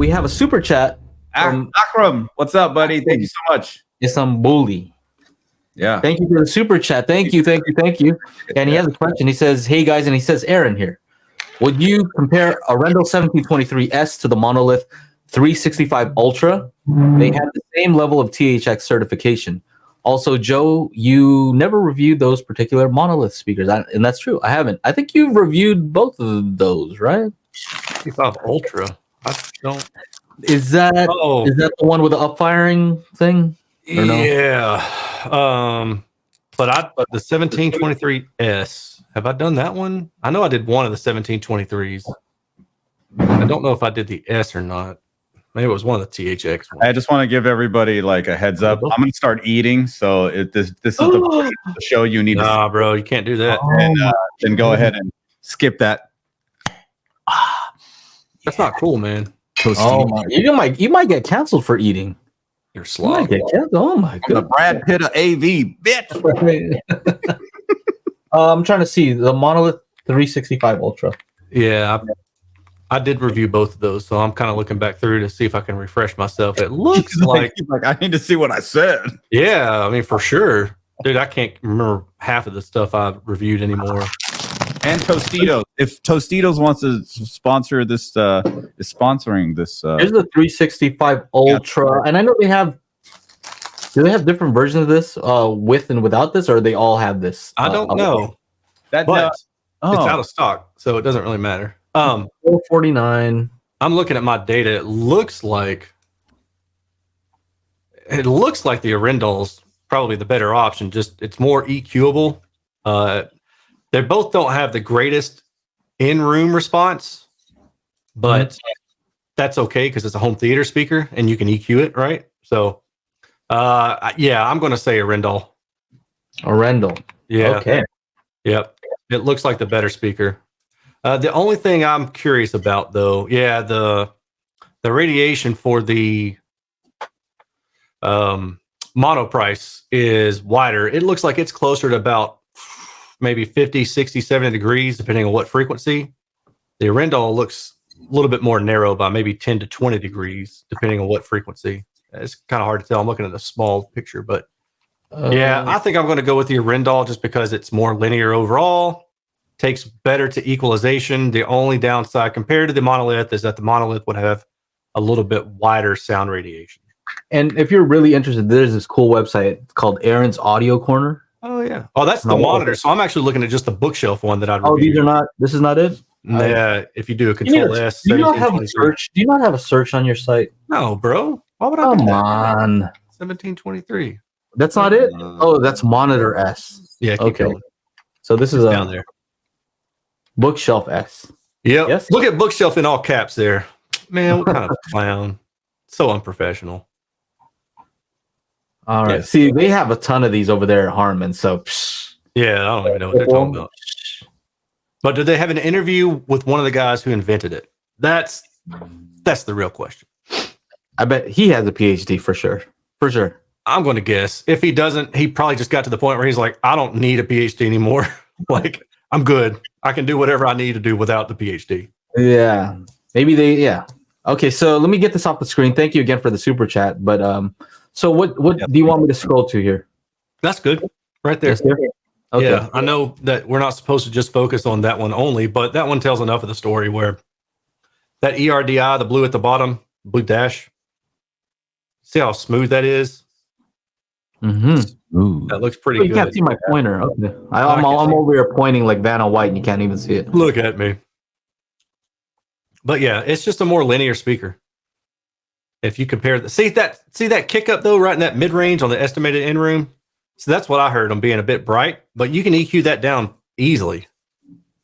we have a super chat from Akram. What's up, buddy? Thank you so much. Isambuli. Yeah. Thank you for the super chat. Thank you. And he has a question. He says, "Hey guys," and he says, "Aaron here. Would you compare Arendal 1723S to the Monolith 365 Ultra? They have the same level of THX certification. Also, Joe, you never reviewed those particular Monolith speakers, and that's true. I haven't. I think you've reviewed both of those, right? 65 Ultra. I don't. Is that the one with the upfiring thing? Or no? Yeah. But the 1723S. Have I done that one? I know I did one of the 1723s. I don't know if I did the S or not. Maybe it was one of the THX ones. I just want to give everybody like a heads up. I'm going to start eating, so this is the show you need. Nah, bro, you can't do that. And then go ahead and skip that. That's not cool, man. Oh my! You might get canceled for eating. You're slow. Oh my god! The Brad Pitt of AV, bitch. I'm trying to see the Monolith 365 Ultra. Yeah, I did review both of those, so I'm kind of looking back through to see if I can refresh myself. It looks like I need to see what I said. Yeah, I mean for sure, dude. I can't remember half of the stuff I've reviewed anymore. And Tostitos. If Tostitos wants to sponsor this, is sponsoring this. Here's the 365 Ultra, and I know they have. Do they have different versions of this, with and without this, or they all have this? I don't know. But it's out of stock, so it doesn't really matter. $449. I'm looking at my data. It looks like the Arendal's probably the better option. Just it's more EQable. They both don't have the greatest in-room response, but that's okay because it's a home theater speaker and you can EQ it, right? So, yeah, I'm going to say Arendal. Yeah. Okay. Yep. It looks like the better speaker. The only thing I'm curious about, though, the radiation for the mono price is wider. It looks like it's closer to about maybe 50, 60, 70 degrees, depending on what frequency. The Arendal looks a little bit more narrow by maybe 10 to 20 degrees, depending on what frequency. It's kind of hard to tell. I'm looking at a small picture, but yeah, I think I'm going to go with the Arendal just because it's more linear overall, takes better to equalization. The only downside compared to the Monolith is that the Monolith would have a little bit wider sound radiation. And if you're really interested, there's this cool website called Aaron's Audio Corner. Oh, yeah. Oh, that's the monitor. So I'm actually looking at just the bookshelf one that I reviewed. Oh, these are not, this is not it? Yeah, if you do a Control S. Do you not have a search? Do you not have a search on your site? No, bro. Why would I Come do that? on. 1723. That's not it? Oh, that's Monitor S. Yeah, keep going. So this is down there. Bookshelf S. Yep. Yes? Look at bookshelf in all caps there. Man, what kind of clown? So unprofessional. All right. Yeah. See, they have a ton of these over there at Harman. So, yeah, I don't even know what they're talking about. But did they have an interview with one of the guys who invented it? That's the real question. I bet he has a PhD for sure. For sure. I'm going to guess. If he doesn't, he probably just got to the point where he's like, I don't need a PhD anymore. Like, I'm good. I can do whatever I need to do without the PhD. Yeah. Maybe yeah. Okay, so let me get this off the screen. Thank you again for the super chat. But so what do you want me to scroll to here? That's good. Right there. Okay. Yeah, I know that we're not supposed to just focus on that one only, but that one tells enough of the story where that ERDI, the blue at the bottom, blue dash, see how smooth that is? Mm-hmm. That looks pretty good. You can't see my pointer. Okay. I'm over here pointing like Vanna White and you can't even see it. Look at me. But yeah, it's just a more linear speaker. If you compare the see that kick up though, right in that mid range on the estimated in room. So that's what I heard them being a bit bright, but you can EQ that down easily.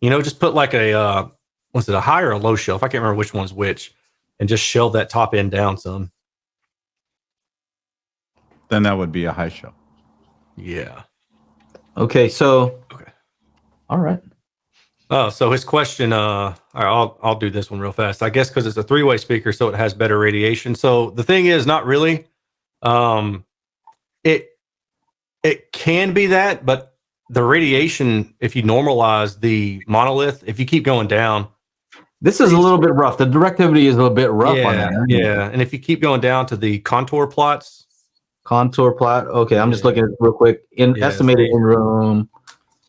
You know, just put like a was it a high or a low shelf? I can't remember which one's which, and just shelve that top end down some. Then that would be a high shelf. Yeah. Okay. So. Okay. All right. Oh, so his question. All right, I'll do this one real fast. I guess because it's a 3-way speaker, so it has better radiation. So the thing is, not really. It can be that, but the radiation, if you normalize the Monolith, if you keep going down, This is a little bit rough. The directivity is a little bit rough on that. Yeah. And if you keep going down to the contour plots. Contour plot. Okay, I'm just looking at it real quick. Estimated in room.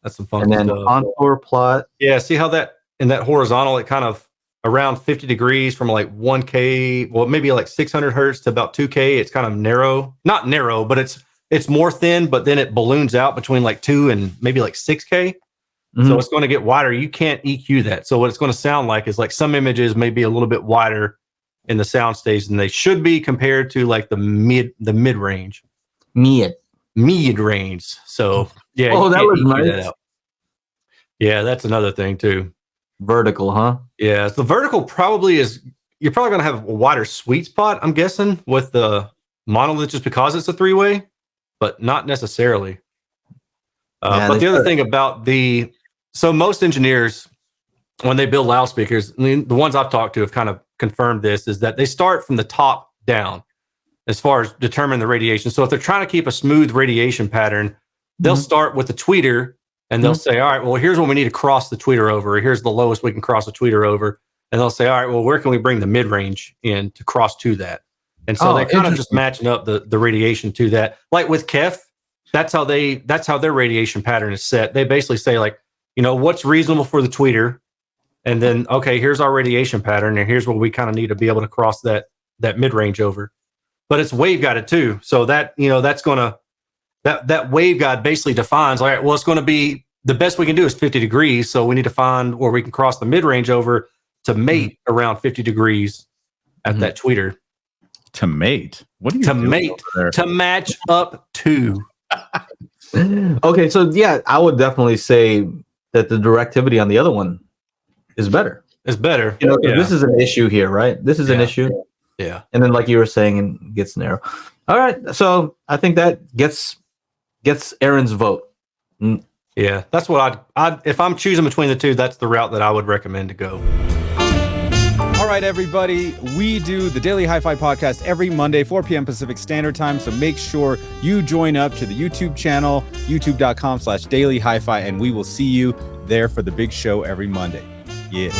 That's some fun And then stuff. contour plot. Yeah, see how that in that horizontal, it kind of around 50 degrees from like 1K, well, maybe like 600 hertz to about 2K. It's kind of narrow, not narrow, but it's more thin, but then it balloons out between like 2 and maybe like 6K. So it's going to get wider. You can't EQ that. So what it's going to sound like is like some images may be a little bit wider in the sound stage than they should be compared to like the mid range. Mid range. So yeah. Oh, that was nice. Yeah, that's another thing too. Vertical, huh? Yeah, so the vertical probably is. You're probably going to have a wider sweet spot, I'm guessing, with the Monolith just because it's a 3-way, but not necessarily. But the other thing about so most engineers, when they build loudspeakers, I mean, the ones I've talked to have kind of confirmed this, is that they start from the top down as far as determining the radiation. So if they're trying to keep a smooth radiation pattern, they'll start with the tweeter and they'll say, all right, well, here's what we need to cross the tweeter over. Or here's the lowest we can cross the tweeter over. And they'll say, all right, well, where can we bring the mid-range in to cross to that? And so they're kind of just matching up the radiation to that. Like with KEF, that's how their radiation pattern is set. They basically say like, what's reasonable for the tweeter? And then, okay, here's our radiation pattern, and here's what we kind of need to be able to cross that mid-range over. But it's waveguided too. So that, that's gonna that waveguide basically defines, all right, well, it's gonna be the best we can do is 50 degrees. So we need to find where we can cross the mid-range over to mate around 50 degrees at that tweeter. To mate? What do you to match up to? Okay, so yeah, I would definitely say that the directivity on the other one is better. It's better. This is an issue here, right? This is an issue. Yeah. And then, like you were saying, it gets narrow. All right, so I think that gets Aaron's vote. Yeah, that's what I'd if I'm choosing between the two, that's the route that I would recommend to go. All right, everybody. We do the Daily Hi-Fi podcast every Monday, 4 p.m. Pacific Standard Time. So make sure you join up to the YouTube channel, youtube.com/Daily Hi-Fi, and we will see you there for the big show every Monday. Yeah.